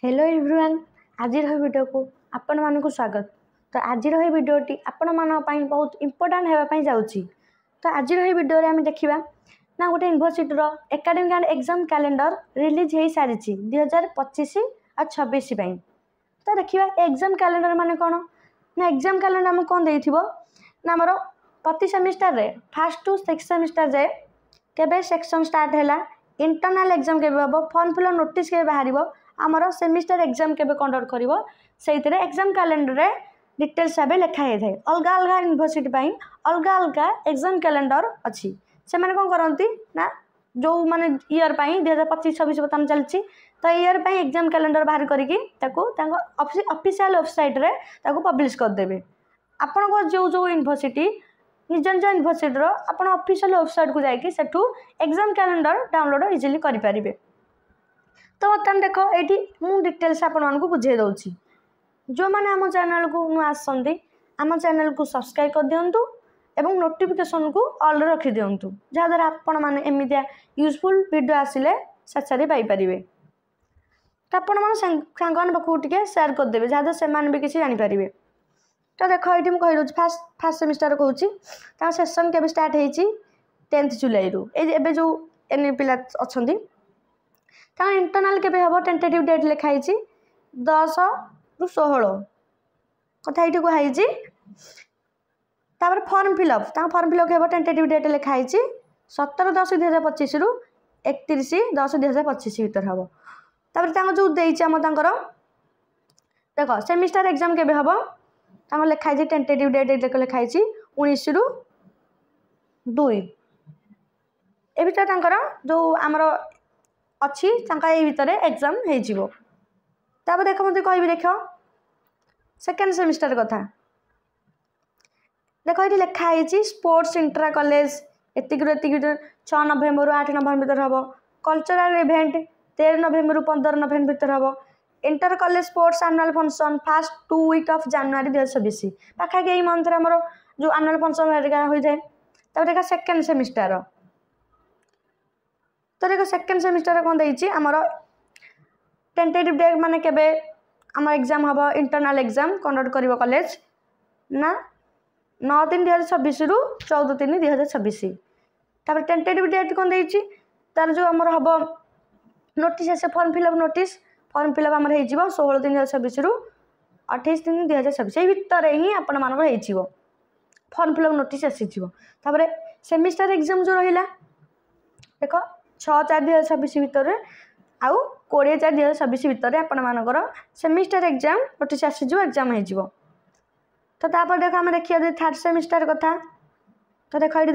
Hello everyone आज video को आपण मानक स्वागत। तो आज वीडियोटी आपण मानी बहुत इंपोर्टाट होगापी जाऊँगी। तो आज वीडियो आम देखा ना गोटे university academic and exam calendar release हो सारी 2025 और 26 तो देखा एग्जाम कैलेंडर माने कौन ना एग्जाम कैलेंडर आम कौन दे ना आमर प्रति सेमिस्टर रे फर्स्ट टू सिक्स सेमिस्टर जाए केबे सेक्शन स्टार्ट है इंटरनल एग्जाम केबे हम फॉर्म फिलअप नोटिस के बाहर आमर सेमिस्टर एग्जाम केबे कंडक्ट करिवो सेइतरे एग्जाम कैलेंडर रे डिटेल्स भाव लिखाई थाए। अलग अलग यूनिवर्सिटी अलग अलग एग्जाम कैलेंडर अच्छी से मैंने कौन करती ना जो माने ईयर 2025-26 बर्तमान चलती तो ईयर एग्जाम कैलेंडर बाहर करके ऑफिशियल वेबसाइट रे पब्लिश करदेवे। आपण जो जो यूनिवर्सिटी निज निज यूनिवर्सिटी आप ऑफिशियल वेबसाइट को जाकि Sethu exam calendar download easily करें। तो बर्तमान देख ये मुझे डिटेल्स आपण बुझे दूसरी जो मैंने आम चैनल को नुआ आसती आम चैनल को सब्सक्राइब कर दिंतु एवं नोटिफिकेशन को ऑल रखी दिंतु जहाँद्वारा आपण मैंने एमतीया यूजफुल वीडियो आसिले सारी पाइपर। तो आपण सांग पाखक सेयार करदे जहाँद्वारा से भी किसी जानीपर। तो देख ये मुझे कही दूसरी फास्ट सेमिस्टर कहूँ सेसन के स्टार्ट हो 10 जुलाई रु ए जो एन पिला अच्छा इंटरनल के हम टेंटेटिव डेट लिखाई 10 ରୁ 16 कथा ये कहुई। फॉर्म फिलअप के हम टेंटेटिव डेट लिखाई 17/10/2025 ରୁ 31/10/2025 भर हम जो देम देख सेमिस्टर एग्जाम के हम लिखाई टेंटेटिव डेट लिखाई 19 ରୁ 2 ए भर जो आमर अच्छी भितर एग्जाम हो देख मत कह देख सेकेंड सेमिस्टर कथा देख ये लिखाई स्पोर्ट्स इंट्रा कॉलेज एतिक 6 नवेम्बर 8 नवेम्बर भर हम कल्चरल इवेंट 13 नवेम्बर 15 नवेम्बर भर हम inter college sports annual function first 2 week of January 2026 पाखापाखि यही मंथ आमर जो एनुअल फंक्शन होता है। देखा सेकेंड सेमिस्टर तो देखो सेकेंड सेमिस्टर कौन देती आमर टेंटेटिव डेट माने केबे आम एग्जाम हम इंटरनल एग्जाम कंडक्ट करिवो कॉलेज ना 9/3/2026 ରୁ 14/3/2026। तापर टेंटेटिव डेट कौन देती तार जो आमर हम नोटिस आसे फॉर्म फिलअप आमर हो 16/3/2026 ରୁ 28/3/2026 ये भितर ही आपण मानक हो फॉर्म फिलअप नोटिस आसीपर सेमिस्टर एग्जाम जो रहा देख 6/4/2026 भितर आउ 20/4/2026 भितर आपण मानकर सेमिस्टर एग्जाम नोटिस आसी एग्जाम हो। तो तापर देख आम देखिए थर्ड सेमिस्टर कथा तो देख ये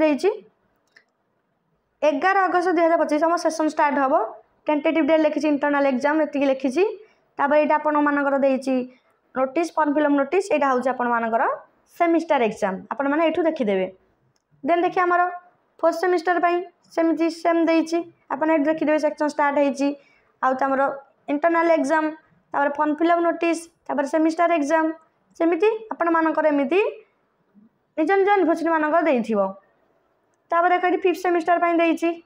11 अगस्त 2025 आम सेसन स्टार्ट हम टेंटेटिव डेट लिखी इंटरनल एग्जाम ये लिखी ये आपण मानकर नोटिस फॉर्म फिलअप नोटिस यहाँ हूँ आपण मानकर सेमिस्टर एग्जाम आपण मैंने ये देखीदे। देन देखिए आमर फोर्थ सेमिस्टर सेमती सेम देती आपड़ ये देखीदे सेक्शन स्टार्ट होमर internal exam form fill up notice semester exam सेमती आपण मानकर एमती निज निज यूनिवर्सिटी मानकर देख ये फिफ्थ सेमिस्टर देती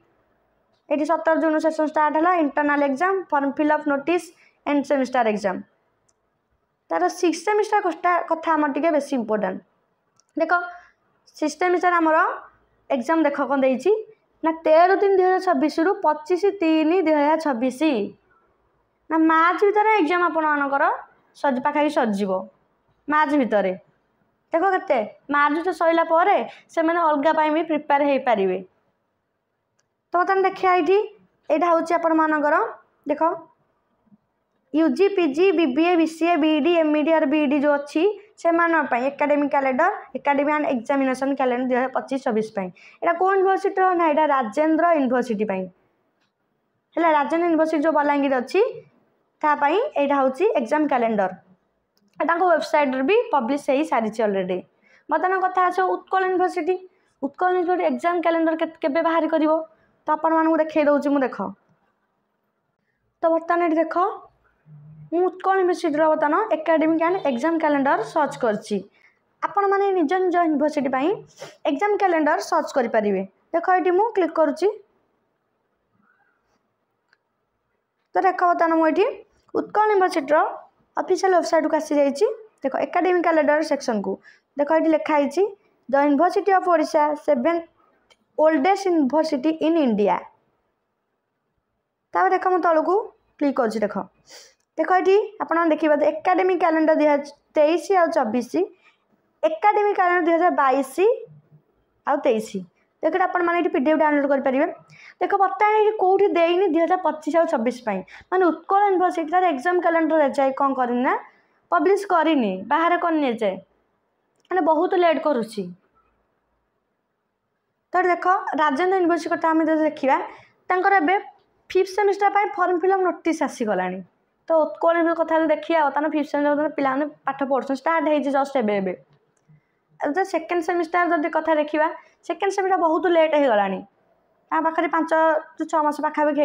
ये 17 जून सेशन स्टार्ट है internal exam form fill up notice and semester exam. तार सिक्स सेमिस्टर कथा आम टे बेस इंपोर्टाट देख सिक्स सेमिस्टर आमर एग्जाम देख कौन देती ना 13/3/2026 ରୁ 25/3/2026 ना मार्च भितर एग्जाम आपर पाखापाखि सरजिव मार्च भितर देख के मार्च तो सरला से मैंने अलग भी प्रिपेयर हो पारे। तो बर्तमान देखिए यहाँ हूँ आपण मानकर देख UG PG BBA BCA BEd MEd और बीईडी जो अच्छी से academic calendar academic and examination calendar 2025-26 यहाँ कौन यूनिवर्सिटी ना यहाँ राजेंद्र यूनिवर्सिटी है राजेंद्र यूनिवर्सिटी जो बलांगीर अच्छी यहाँ हूँ एग्जाम कैलेंडर वेबसाइट भी पब्लिश हो सारी अलरेडी। बर्तमान कथा आज उत्कल यूनिवर्सिटी एग्जाम कैलेंडर केबे बाहर कर तो आपण मानू देखे दूसरी मुझे देख। तो बर्तमान ये देख मु उत्कल यूनिवर्सिटी बर्तमान academic and exam calendar search करछि आपण माने निज निज यूनिवर्सिटी एग्जाम कैलेंडर सर्च करें। देख ये मुझे क्लिक करुच्ची तो देख बर्तमान मुझे उत्कल यूनिवर्सिटी ऑफिशियल वेबसाइट को आसी जाइए देख एकेडमिक कैलेंडर सेक्शन को देख ये लिखाई the university of Odisha 7th oldest university in India तापर देख मुझे तलू क्लिक कर देख देख ये आप देखिए एकेडमिक कैलेंडर 2023 और 24 एकेडमिक कैलेंडर 2022 आउ 23 देख आपण मैंने पीडीएफ डाउनलोड करेंगे देख बताए ये कौटी देनी 2025 और 26 माने उत्कल यूनिवर्सिटी तार एग्जाम कैलेंडर जाए कौन करना पब्लिश करनी बाहर करनी जाए मैंने बहुत लेट करुच्ची तो देख राजेन्द्र यूनिवर्सिटी कथा आम देखा तांकर 5th semester form fill up notice आसीगला तो उत्कल कथा देखिए तार 5th सेमिस्टर पिला पाठ पढ़ुन स्टार्ट हो जस्ट एवं तो सेकेंड सेमिस्टर जब कथा देखा सेकेंड सेमिस्टर बहुत लेट हो गला पाखे 5-6 मास पाखापाखि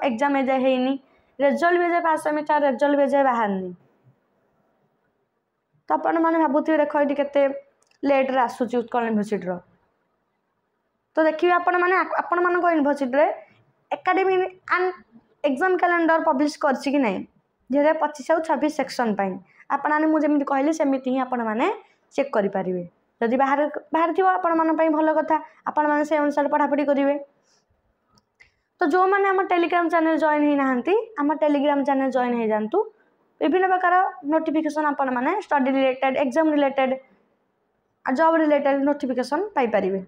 एग्जाम एजाए होनी रेजल्ट भी जाए 5 सेमिस्टर रेजल्ट भी जाए बाहरनी तो आपण मैंने भावुवे देख ये केते लेट्रे आसूँ उत्कल यूनिवर्सिटी तो देखिए आपण मैंने आपण मान university academic and exam calendar publish करछि कि नहीं 2025 और 26 सेक्शन आपण मुझे कहली सेमती ही आपण मैंने चेक करेंगे जदि बाहर बाहर थी आपण मान भल कथा आपण मैंने से अनुसार पढ़ापढ़ी करेंगे तो जो मैंने आम टेलीग्राम चैनल जॉइन ही नहांती आम टेलीग्राम चैनल जॉइन हो जातु विभिन्न प्रकार नोटिफिकेशन आपण मैंने study related exam related job related notification पाई पारिबे।